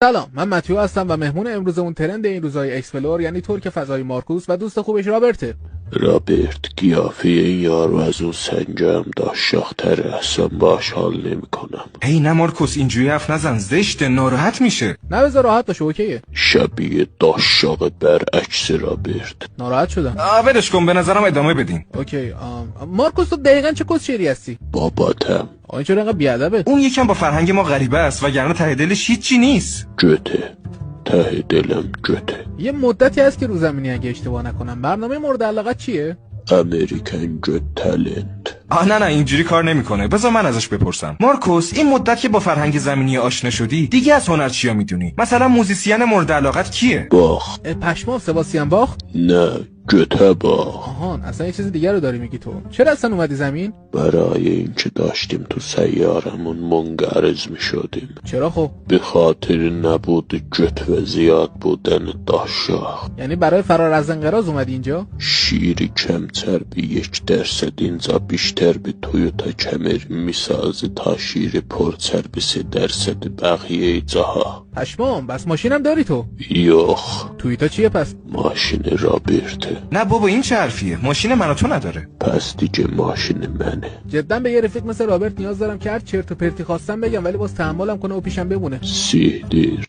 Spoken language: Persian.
سلام، من متیو هستم و مهمون امروزمون ترند این روزای اکسپلور یعنی ترک فضای مارکوس و دوست خوبش رابرته. رابرت قیافه این یارو از اون سنجم داشت شاختره، اصلا باش حال نمی کنم. ای نه مارکوس اینجوری حرف نزن، زشته، ناراحت میشه. نه بذار راحت باشه، اوکیه. شبیه داشاق برعکس رابرت. ناراحت شدم. ولش کن، به نظرم ادامه بدیم. اوکی. مارکوس تو دقیقاً چه کسچری هستی؟ باباتم. این چرا انقدر بیادبه؟ اون یکم با فرهنگ ما غریبه است وگرنه ته دلش هیچی نیست. جته، ته دلم جته. یه مدتی هست که رو زمینی اگه اشتباه نکنم. برنامه مورد علاقت چیه؟ امریکن جت تالنت. نه اینجوری کار نمیکنه. بذار من ازش بپرسم. مارکوس، این مدت که با فرهنگ زمینی آشنا شدی دیگه از هنر چیا میدونی؟ مثلا موزیسین مورد علاقت کیه؟ باخ. پشمام، سباستیان باخ؟ نه، جته باخ. آهان، اصلا یه چیز دیگه رو داری میگی تو. چرا اصلا اومدی زمین؟ برای اینکه داشتیم تو سیارمون منقرض میشدیم. چرا خب؟ به خاطر نبود جت و زیاد بودن داشاق. یعنی برای فرار از انقراض اومدی اینجا؟ شیری کمتر به 1% اینجا بیشتر به تویوتا کمری میسازه تا شیر پرتر به 3% بقیه جاها. پشمام، بس ماشینم داری تو؟ یخ. تویوتا چیه پس؟ ماشین رابرته. نه بابا، این چه حرفیه؟ ماشین من و تو نداره. پس دیگه ماشین منه. جدا به یه رفیق مثل رابرت نیاز دارم که هر چرت و پرتی خواستم بگم ولی باز تحملم کنه و پیشم بمونه. سیدیر.